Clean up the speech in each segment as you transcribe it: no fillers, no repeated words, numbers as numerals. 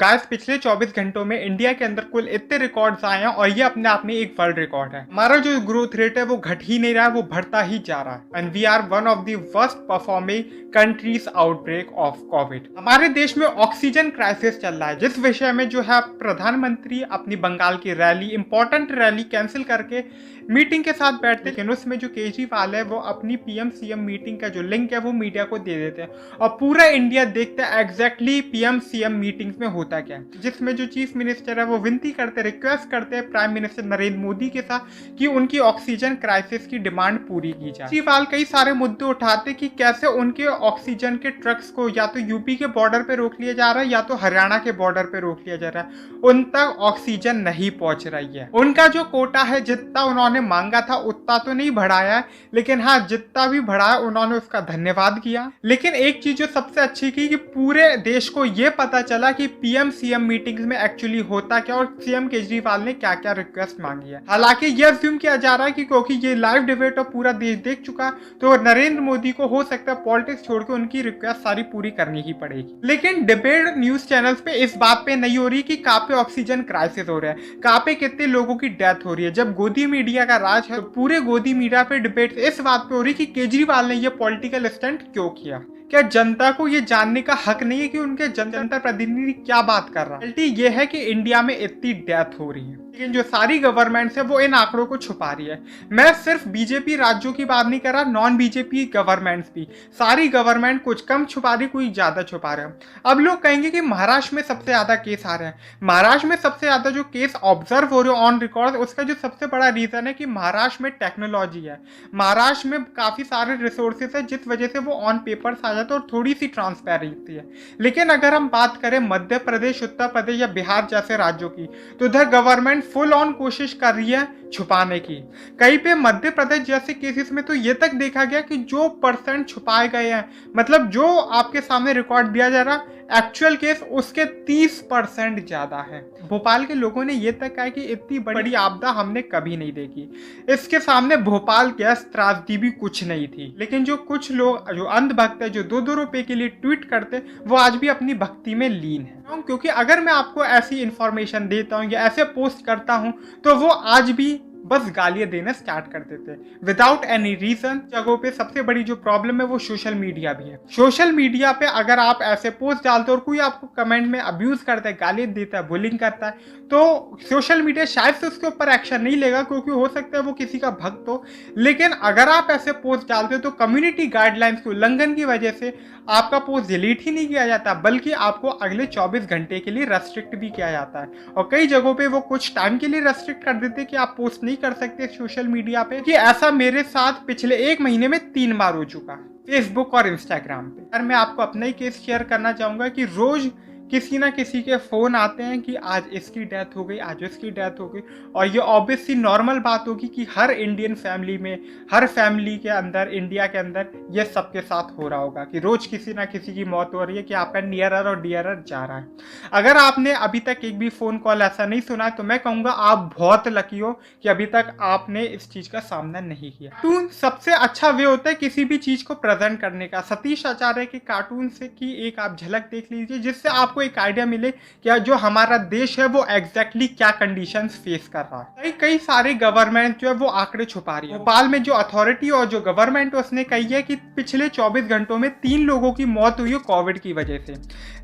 Guys पिछले 24 घंटों में इंडिया के अंदर कुल इतने रिकॉर्ड्स आए हैं और ये अपने आप में एक वर्ल्ड रिकॉर्ड है। हमारा जो ग्रोथ रेट है वो घट ही नहीं रहा है, वो बढ़ता ही जा रहा है and we are one of the worst performing countries outbreak of Covid. हमारे देश में ऑक्सीजन क्राइसिस चल रहा है, जिस विषय में जो है प्रधानमंत्री अपनी बंगाल की रैली, इंपॉर्टेंट रैली कैंसिल करके मीटिंग के साथ बैठते, लेकिन उसमें जो केजरीवाल है वो अपनी पीएम सीएम मीटिंग का जो लिंक है वो मीडिया को दे देते हैं और पूरा इंडिया देखता है एग्जैक्टली पीएम सीएम मीटिंग्स में होता क्या है, जिसमें जो चीफ मिनिस्टर है वो विनती करते, रिक्वेस्ट करते हैं प्राइम मिनिस्टर नरेंद्र मोदी के साथ कि उनकी ऑक्सीजन क्राइसिस की डिमांड पूरी की जाए। केजरीवाल कई सारे मुद्दे उठाते कि कैसे उनके ऑक्सीजन के ट्रक्स को या तो यूपी के बॉर्डर पे रोक लिया जा रहा है या तो हरियाणा के बॉर्डर पे रोक लिया जा रहा है, उन तक ऑक्सीजन नहीं पहुंच रही है। उनका जो कोटा है जितना उन्होंने मांगा था उतना तो नहीं बढ़ाया है, लेकिन हाँ जितना भी बढ़ाया उन्होंने उसका धन्यवाद किया। लेकिन एक चीज जो सबसे अच्छी की कि पूरे देश को यह पता चला कि पीएम सीएम मीटिंग्स में एक्चुअली होता क्या और सीएम केजरीवाल ने क्या क्या रिक्वेस्ट मांगी है। हालांकि यह अज्यूम किया जा रहा है कि क्योंकि ये लाइव डिबेट और पूरा देश देख चुका तो नरेंद्र मोदी को हो सकता है पॉलिटिक्स छोड़ के उनकी रिक्वेस्ट सारी पूरी करनी ही पड़ेगी। लेकिन डिबेट न्यूज चैनल्स पे इस बात पे नहीं हो रही कि कहाँ पे ऑक्सीजन क्राइसिस हो रहा है, कहाँ पे कितने लोगों की डेथ हो रही है। जब गोदी मीडिया का राज है तो पूरे गोदी मीडिया पे डिबेट इस बात पे हो रही है कि केजरीवाल ने ये पॉलिटिकल स्टंट क्यों किया। क्या जनता को ये जानने का हक नहीं है कि उनके जनता प्रतिनिधि क्या बात कर रहा है? ये है कि इंडिया में इतनी डेथ हो रही है, लेकिन जो सारी गवर्नमेंट्स है वो इन आंकड़ों को छुपा रही है। मैं सिर्फ बीजेपी राज्यों की बात नहीं कर रहा, नॉन बीजेपी गवर्नमेंट्स भी, सारी गवर्नमेंट कुछ कम छुपा रही, कोई ज्यादा छुपा रहे हैं। अब लोग कहेंगे कि महाराष्ट्र में सबसे ज्यादा केस आ रहे हैं। महाराष्ट्र में सबसे ज्यादा जो केस ऑब्जर्व हो रहे हैं ऑन रिकॉर्ड, उसका जो सबसे बड़ा रीजन है कि महाराष्ट्र में टेक्नोलॉजी है, महाराष्ट्र में काफी सारे रिसोर्सेस है, जिस वजह से वो ऑन पेपर आ जाता है और थोड़ी सी ट्रांसपेरेंसी है। लेकिन अगर हम बात करें मध्य प्रदेश, उत्तर प्रदेश या बिहार जैसे राज्यों की, तो उधर गवर्नमेंट फुल ऑन कोशिश कर रही है छुपाने की। कहीं पे मध्य प्रदेश जैसे केसेस में तो ये तक देखा गया कि जो परसेंट छुपाए गए हैं, मतलब जो आपके सामने रिकॉर्ड दिया जा रहा एक्चुअल केस उसके 30% ज्यादा है। भोपाल के लोगों ने यह तक कहा कि इतनी बड़ी आपदा हमने कभी नहीं देखी, इसके सामने भोपाल गैस त्रासदी भी कुछ नहीं थी। लेकिन जो कुछ लोग जो अंधभक्त है, जो 2-2 रुपए के लिए ट्वीट करते, वो आज भी अपनी भक्ति में लीन है। क्योंकि अगर मैं आपको ऐसी इंफॉर्मेशन देता हूँ या ऐसे पोस्ट करता हूँ तो वो आज भी बस गालियां देना स्टार्ट कर देते विदाउट एनी रीजन। जगहों पे सबसे बड़ी जो प्रॉब्लम है वो सोशल मीडिया भी है। सोशल मीडिया पे अगर आप ऐसे पोस्ट डालते हो और कोई आपको कमेंट में अब्यूज करता है, गाली देता है, बुलिंग करता है, तो सोशल मीडिया शायद से उसके ऊपर एक्शन नहीं लेगा क्योंकि हो सकता है वो किसी का भक्त हो। लेकिन अगर आप ऐसे पोस्ट डालते हो तो कम्युनिटी गाइडलाइंस के उल्लंघन की वजह से आपका पोस्ट डिलीट ही नहीं किया जाता, बल्कि आपको अगले 24 घंटे के लिए रेस्ट्रिक्ट भी किया जाता है। और कई जगहों पे वो कुछ टाइम के लिए रेस्ट्रिक्ट कर देते कि आप पोस्ट नहीं कर सकते सोशल मीडिया पे। कि ऐसा मेरे साथ पिछले 1 महीने में 3 बार हो चुका, फेसबुक और इंस्टाग्राम पे। और मैं आपको अपना ही केस शेयर करना चाहूंगा कि रोज किसी ना किसी के फोन आते हैं कि आज इसकी डेथ हो गई, आज इसकी डेथ हो गई। और ये ऑब्वियसली नॉर्मल बात होगी कि हर इंडियन फैमिली में, हर फैमिली के अंदर, इंडिया के अंदर ये सबके साथ हो रहा होगा कि रोज किसी ना किसी की मौत हो रही है, कि आपका नियरर और डियरर जा रहा है। अगर आपने अभी तक एक भी फोन कॉल ऐसा नहीं सुना है तो मैं कहूँगा आप बहुत लकी हो कि अभी तक आपने इस चीज का सामना नहीं किया। कार्टून सबसे अच्छा वे होता है किसी भी चीज को प्रेजेंट करने का। सतीश आचार्य के कार्टून से की एक आप झलक देख लीजिए, जिससे आपको एक आइडिया मिले कि जो हमारा देश है वो एग्जैक्टली क्या कंडीशंस फेस कर रहा है। कई सारे गवर्नमेंट जो है वो आंकड़े छुपा रही है। भोपाल में जो अथॉरिटी और जो गवर्नमेंट है उसने कही है कि पिछले 24 घंटों में 3 लोगों की मौत हुई है कोविड की वजह से।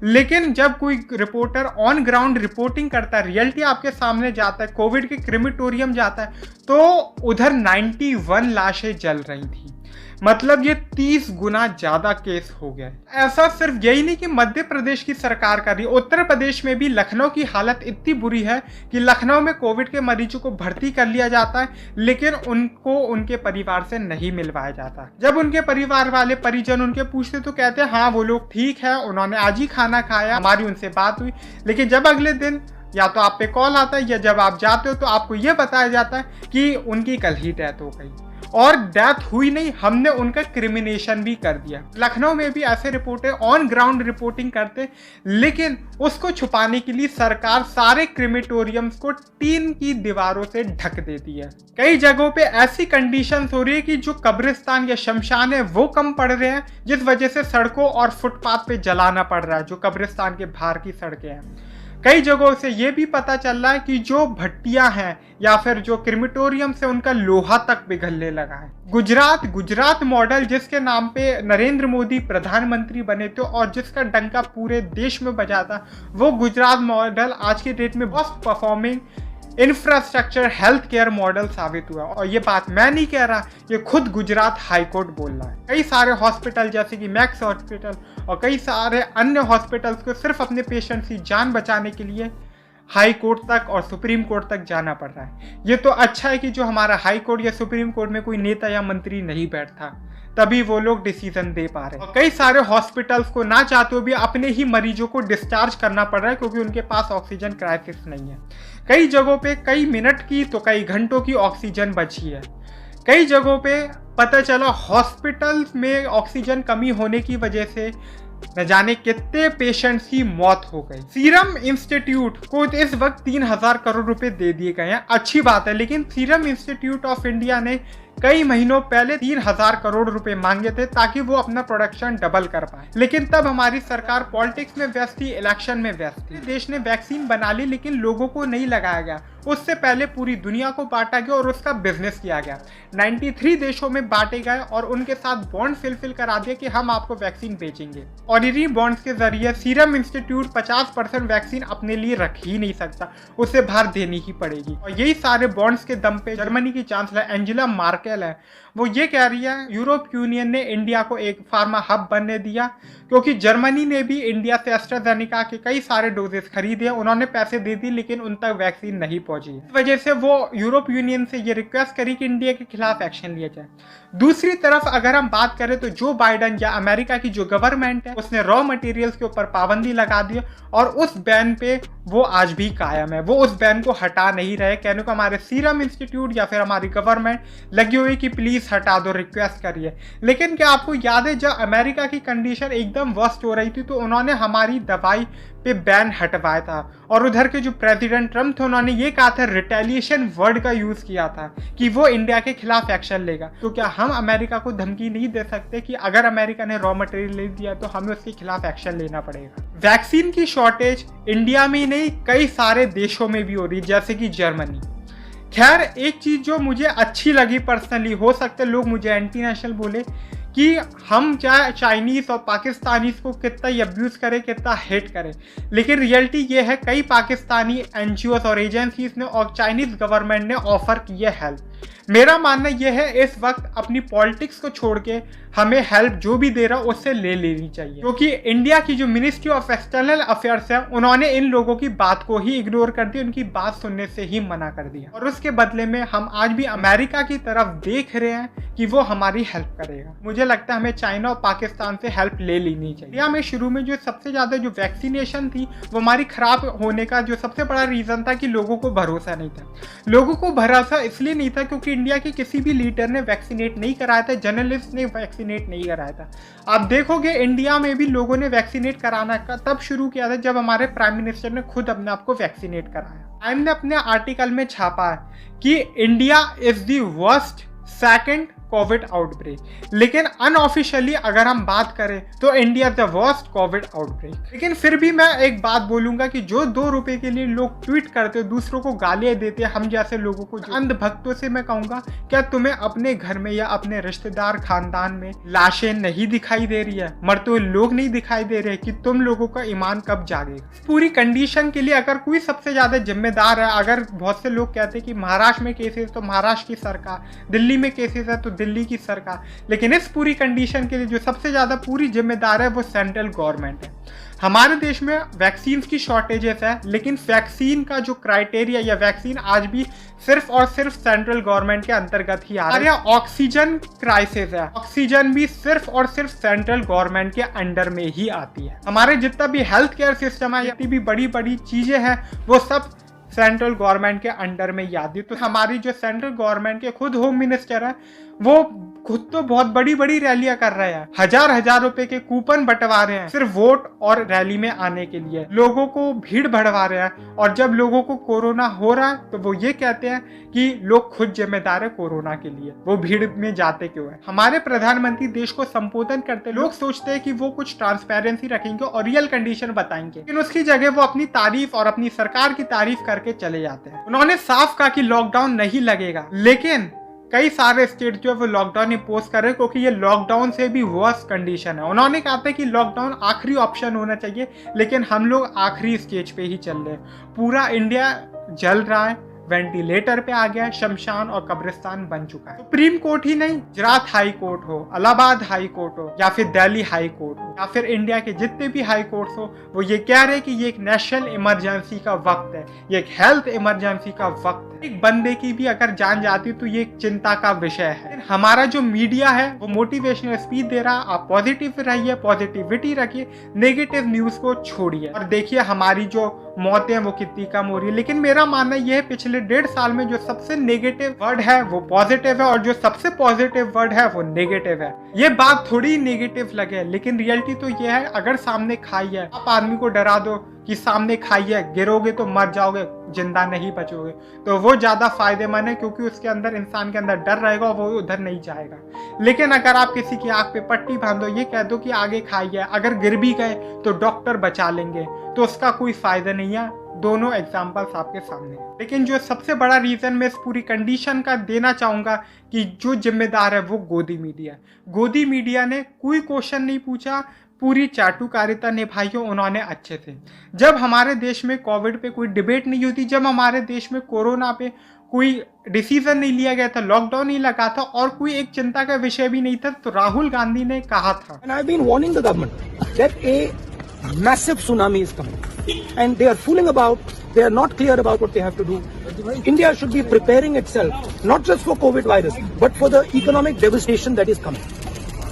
लेकिन जब कोई रिपोर्टर ऑन ग्राउंड रिपोर्टिंग करता है, रियलिटी आपके सामने जाता है, कोविड के क्रिमेटोरियम जाता है, तो उधर 91 लाशें जल रही थी। मतलब ये 30 गुना ज्यादा केस हो गया है। ऐसा सिर्फ यही नहीं कि मध्य प्रदेश की सरकार कर रही है, उत्तर प्रदेश में भी लखनऊ की हालत इतनी बुरी है कि लखनऊ में कोविड के मरीजों को भर्ती कर लिया जाता है, लेकिन उनको उनके परिवार से नहीं मिलवाया जाता। जब उनके परिवार वाले परिजन उनके पूछते तो कहते हैं हाँ वो लोग ठीक है, उन्होंने आज ही खाना खाया, हमारी उनसे बात हुई। लेकिन जब अगले दिन या तो आप पे कॉल आता है या जब आप जाते हो तो आपको यह बताया जाता है कि उनकी कल ही डेथ हो गई। और डेथ हुई नहीं, हमने उनका क्रिमिनेशन भी कर दिया। लखनऊ में भी ऐसे रिपोर्टर ऑन ग्राउंड रिपोर्टिंग करते, लेकिन उसको छुपाने के लिए सरकार सारे क्रिमेटोरियम्स को टीन की दीवारों से ढक देती है। कई जगहों पे ऐसी कंडीशंस हो रही है कि जो कब्रिस्तान या शमशान है वो कम पड़ रहे हैं, जिस वजह से सड़कों और फुटपाथ पे जलाना पड़ रहा है जो कब्रिस्तान के बाहर की सड़कें हैं। कई जगहों से ये भी पता चल रहा है कि जो भट्टियां हैं या फिर जो क्रिमिटोरियम से उनका लोहा तक पिघलने लगा है। गुजरात मॉडल जिसके नाम पे नरेंद्र मोदी प्रधानमंत्री बने थे और जिसका डंका पूरे देश में बजा था, वो गुजरात मॉडल आज की डेट में best performing infrastructure health care model साबित हुआ। और ये बात मैं नहीं कह रहा, ये खुद गुजरात हाई कोर्ट बोल रहा है। कई सारे हॉस्पिटल जैसे कि मैक्स हॉस्पिटल और कई सारे अन्य हॉस्पिटल्स को सिर्फ अपने पेशेंट्स की जान बचाने के लिए हाई कोर्ट तक और सुप्रीम कोर्ट तक जाना पड़ रहा है। ये तो अच्छा है कि जो हमारा हाई कोर्ट या सुप्रीम कोर्ट में कोई नेता या मंत्री नहीं बैठता, तभी वो लोग डिसीजन दे पा रहे हैं। और कई सारे हॉस्पिटल्स को ना चाहते हुए भी अपने ही मरीजों को डिस्चार्ज करना पड़ रहा है क्योंकि उनके पास ऑक्सीजन क्राइसिस नहीं है। कई जगहों पे कई मिनट की तो कई घंटों की ऑक्सीजन बची है। कई जगहों पे पता चला हॉस्पिटल्स में ऑक्सीजन कमी होने की वजह से न जाने कितने पेशेंट्स की मौत हो गई। सीरम इंस्टीट्यूट को इस वक्त 3,000 करोड़ रुपए दे दिए गए हैं, अच्छी बात है, लेकिन सीरम इंस्टीट्यूट ऑफ इंडिया ने कई महीनों पहले 3,000 करोड़ रुपए मांगे थे ताकि वो अपना प्रोडक्शन डबल कर पाए। लेकिन तब हमारी सरकार पॉलिटिक्स में व्यस्त थी, इलेक्शन में व्यस्त थी। देश ने वैक्सीन बना ली लेकिन लोगों को नहीं लगाया गया। उससे पहले पूरी दुनिया को बांटा गया और उसका बिजनेस किया गया। 93 देशों में बांटे गए और उनके साथ बॉन्ड फिल करा दिया कि हम आपको वैक्सीन बेचेंगे। और इन्हीं बॉन्ड्स के जरिए सीरम इंस्टीट्यूट 50% वैक्सीन अपने लिए रख ही नहीं सकता, उसे बाहर देनी ही पड़ेगी। और यही सारे बॉन्ड्स के दम पे जर्मनी की चांसलर एंजेला मार्केल है, वो ये कह रही है यूरोप यूनियन ने इंडिया को एक फार्मा हब बनने दिया क्योंकि जर्मनी ने भी इंडिया से एस्ट्राजेनेका के कई सारे डोजेस खरीदे, उन्होंने पैसे दे दी लेकिन उन तक वैक्सीन नहीं पहुंची। इस वजह से वो यूरोप यूनियन से ये रिक्वेस्ट करी कि इंडिया के खिलाफ एक्शन लिया जाए। दूसरी तरफ अगर हम बात करें तो जो बाइडेन या अमेरिका की जो गवर्नमेंट है उसने रॉ मटेरियल्स के ऊपर पाबंदी लगा दी और उस बैन पे वो आज भी कायम है, वो उस बैन को हटा नहीं रहे। कहने को हमारे सीरम इंस्टीट्यूट या फिर हमारी गवर्नमेंट लगी हुई कि प्लीज हटा दो, रिक्वेस्ट करिए। लेकिन क्या आपको याद है जब अमेरिका की कंडीशन एकदम वर्स्ट हो रही थी तो उन्होंने हमारी दवाई पे बैन हटवाया था और उधर के जो प्रेसिडेंट ट्रम्प थे उन्होंने ये कहा था, रिटेलिएशन वर्ड का यूज किया था कि वो इंडिया के खिलाफ एक्शन लेगा। तो क्या हम अमेरिका को धमकी नहीं दे सकते कि अगर अमेरिका ने रॉ मटेरियल ले दिया तो हमें उसके खिलाफ एक्शन लेना पड़ेगा? वैक्सीन की शॉर्टेज इंडिया में नहीं कई सारे देशों में भी हो रही, जैसे कि जर्मनी। खैर एक चीज जो मुझे अच्छी लगी पर्सनली, हो सकता है लोग मुझे एंटी नेशनल बोले कि हम चाहे चाइनीज और पाकिस्तानीज को कितना ही अब्यूज करें, कितना हेट करें, लेकिन रियलिटी ये है कई पाकिस्तानी एनजीओज और एजेंसीज ने और चाइनीज गवर्नमेंट ने ऑफर की है हेल्प। मेरा मानना यह है इस वक्त अपनी पॉलिटिक्स को छोड़ के हमें हेल्प जो भी दे रहा उससे ले लेनी चाहिए, क्योंकि इंडिया की जो मिनिस्ट्री ऑफ एक्सटर्नल अफेयर्स है उन्होंने इन लोगों की बात को ही इग्नोर कर दिया, उनकी बात सुनने से ही मना कर दिया। और उसके बदले में हम आज भी अमेरिका की तरफ देख रहे हैं कि वो हमारी हेल्प करेगा। मुझे लगता है हमें चाइना और पाकिस्तान से हेल्प ले लेनी चाहिए। इंडिया में शुरू में जो सबसे ज्यादा जो वैक्सीनेशन थी वो हमारी खराब होने का जो सबसे बड़ा रीजन था कि लोगों को भरोसा नहीं था। लोगों को भरोसा इसलिए नहीं था क्योंकि इंडिया के किसी भी लीडर ने वैक्सीनेट नहीं कराया था, जर्नलिस्ट ने वैक्सीनेट नहीं कराया था। आप देखोगे इंडिया में भी लोगों ने वैक्सीनेट कराना का तब शुरू किया था जब हमारे प्राइम मिनिस्टर ने खुद अपने आप को वैक्सीनेट कराया। टाइम ने अपने आर्टिकल में छापा है कि India is the worst second Covid outbreak, लेकिन अनऑफिशियली अगर हम बात करें तो India the worst Covid outbreak. लेकिन फिर भी मैं एक बात बोलूंगा कि जो 2 रुपए के लिए लोग ट्वीट करते दूसरों को गालियां देते हम जैसे लोगों को, अंधभक्तों से मैं कहूंगा क्या तुम्हें अपने घर में या अपने रिश्तेदार खानदान में लाशें नहीं दिखाई दे रही है, मरते हुए लोग नहीं दिखाई दे रहे कि तुम लोगों का ईमान कब जागेगा? पूरी कंडीशन के लिए अगर कोई सबसे ज्यादा जिम्मेदार है, अगर बहुत से लोग कहते हैं कि महाराष्ट्र में केसेस तो महाराष्ट्र की सरकार, दिल्ली में केसेस है तो दिल्ली की सरकार, लेकिन इस पूरी कंडीशन के लिए जो सबसे ज्यादा पूरी जिम्मेदार है वो सेंट्रल गवर्नमेंट है। हमारे देश में वैक्सीन की शॉर्टेजेस है, लेकिन वैक्सीन का जो क्राइटेरिया या वैक्सीन आज भी सिर्फ और सिर्फ सेंट्रल गवर्नमेंट के अंतर्गत ही आ रहा है। ऑक्सीजन क्राइसिस है, ऑक्सीजन भी सिर्फ और सिर्फ सेंट्रल गवर्नमेंट के अंडर में ही आती है। हमारे जितना भी हेल्थ केयर सिस्टम है, जितनी भी बड़ी बड़ी चीजें हैं वो सब सेंट्रल गवर्नमेंट के अंडर में ही आती है। तो हमारी जो सेंट्रल गवर्नमेंट के खुद होम मिनिस्टर है वो खुद तो बहुत बड़ी बड़ी रैलियां कर रहे हैं, हजार हजार रुपए के कूपन बंटवा रहे हैं सिर्फ वोट और रैली में आने के लिए, लोगों को भीड़ बढ़वा रहे हैं। और जब लोगों को कोरोना हो रहा है तो वो ये कहते हैं कि लोग खुद जिम्मेदार है कोरोना के लिए, वो भीड़ में जाते क्यों है। हमारे प्रधानमंत्री देश को संबोधन करते लोग सोचते हैं कि वो कुछ ट्रांसपेरेंसी रखेंगे और रियल कंडीशन बताएंगे, लेकिन उसकी जगह वो अपनी तारीफ और अपनी सरकार की तारीफ करके चले जाते हैं। उन्होंने साफ कहा कि लॉकडाउन नहीं लगेगा, लेकिन कई सारे स्टेट जो है वो लॉकडाउन इम्पोज कर रहे हैं क्योंकि ये लॉकडाउन से भी वर्स कंडीशन है। उन्होंने कहा था कि लॉकडाउन आखिरी ऑप्शन होना चाहिए, लेकिन हम लोग आखिरी स्टेज पे ही चल रहे हैं। पूरा इंडिया जल रहा है, वेंटिलेटर पे आ गया है, शमशान और कब्रिस्तान बन चुका है। सुप्रीम कोर्ट ही नहीं, गुजरात हाई कोर्ट हो, इलाहाबाद हाई कोर्ट हो, या फिर दिल्ली हाई कोर्ट हो, या फिर इंडिया के जितने भी हाई कोर्ट हो, वो ये कह रहे हैं कि ये एक नेशनल इमरजेंसी का वक्त है, ये एक हेल्थ इमरजेंसी का वक्त है। एक बंदे की भी अगर जान जाती तो ये एक चिंता का विषय है। हमारा जो मीडिया है वो मोटिवेशनल स्पीच दे रहा, आप पॉजिटिव रहिए, पॉजिटिविटी रखिए, नेगेटिव न्यूज को छोड़िए और देखिए हमारी जो मौतें हैं वो कितनी कम हो रही है। लेकिन मेरा मानना यह है पिछले 1.5 साल में जो सबसे नेगेटिव वर्ड है वो पॉजिटिव है और जो सबसे पॉजिटिव वर्ड है वो नेगेटिव है। ये बात थोड़ी नेगेटिव लगे, लेकिन रियलिटी तो ये है, अगर सामने खाई है, आप आदमी को डरा दो कि सामने खाई है, गिरोगे तो मर जाओगे, जिंदा नहीं बचोगे, तो वो ज्यादा फायदेमंद है क्योंकि उसके अंदर इंसान के अंदर डर रहेगा और वो उधर नहीं जाएगा। लेकिन अगर आप किसी की आंख पे पट्टी बांधो, ये कह दो कि आगे खाई है, अगर गिर भी गए तो डॉक्टर बचा लेंगे, तो उसका कोई फायदा नहीं है। दोनों एग्जाम्पल्स आपके सामने। लेकिन जो सबसे बड़ा रीजन मैं इस पूरी कंडीशन का देना चाहूंगा कि जो जिम्मेदार है वो गोदी मीडिया है। गोदी मीडिया ने कोई क्वेश्चन नहीं पूछा, पूरी चाटुकारिता निभाई हो उन्होंने अच्छे से। जब हमारे देश में कोविड पे कोई डिबेट नहीं होती, जब हमारे देश में कोरोना पे कोई डिसीजन नहीं लिया गया था, लॉकडाउन नहीं लगा था और कोई एक चिंता का विषय भी नहीं था, तो राहुल गांधी ने कहा था, And I've been warning the government that a massive tsunami is coming and they are fooling about, they are not clear about what they have to do. India should be preparing itself not just for COVID virus but for the economic devastation that is coming.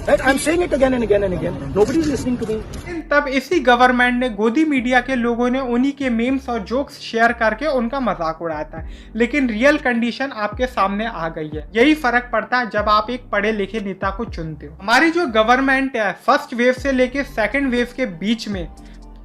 Right? I'm saying it again and again and again. Nobody is listening to me. तब इसी government ने, गोदी media के लोगों ने उन्हीं के memes और जोक्स शेयर करके उनका मजाक उड़ाया था। लेकिन रियल कंडीशन आपके सामने आ गई है। यही फर्क पड़ता है जब आप एक पढ़े लिखे नेता को चुनते हो। हमारी जो गवर्नमेंट है, फर्स्ट वेव से लेके सेकंड वेव के बीच में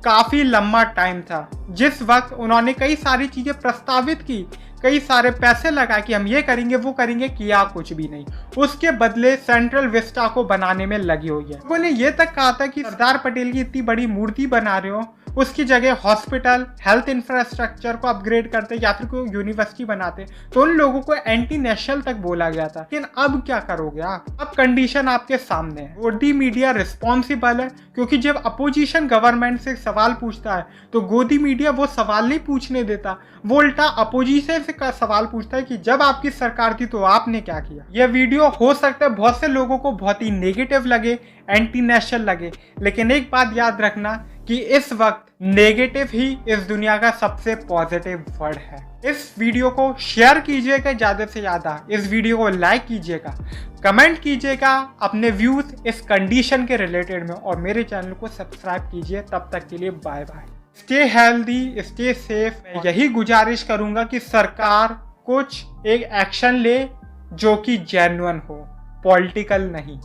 काफी लंबा टाइम था जिस वक्त उन्होंने कई सारी चीजें प्रस्तावित की, कई सारे पैसे लगाए कि हम ये करेंगे वो करेंगे, किया कुछ भी नहीं। उसके बदले सेंट्रल विस्टा को बनाने में लगी हुई है। लोगों ने ये तक कहा था कि सरदार पटेल की इतनी बड़ी मूर्ति बना रहे हो, उसकी जगह हॉस्पिटल, हेल्थ इंफ्रास्ट्रक्चर को अपग्रेड करते या फिर कोई यूनिवर्सिटी बनाते, तो उन लोगों को एंटी नेशनल तक बोला गया था। लेकिन अब क्या करोगे आप? अब कंडीशन आपके सामने है। गोदी मीडिया रिस्पॉन्सिबल है क्योंकि जब अपोजिशन गवर्नमेंट से सवाल पूछता है तो गोदी मीडिया वो सवाल नहीं पूछने देता, वो उल्टा अपोजिशन से का सवाल पूछता है कि जब आपकी सरकार थी तो आपने क्या किया। यह वीडियो हो सकता है बहुत से लोगों को बहुत ही नेगेटिव लगे, एंटी नेशनल लगे, लेकिन एक बात याद रखना कि इस वक्त नेगेटिव ही इस दुनिया का सबसे पॉजिटिव वर्ड है। इस वीडियो को शेयर कीजिएगा ज्यादा से ज्यादा, इस वीडियो को लाइक कीजिएगा, कमेंट कीजिएगा अपने व्यूज इस कंडीशन के रिलेटेड में और मेरे चैनल को सब्सक्राइब कीजिए। तब तक के लिए bye bye. Stay healthy, stay safe. मैं यही गुजारिश करूंगा कि सरकार कुछ एक एक्शन ले जो कि जेन्युइन हो, पॉलिटिकल नहीं।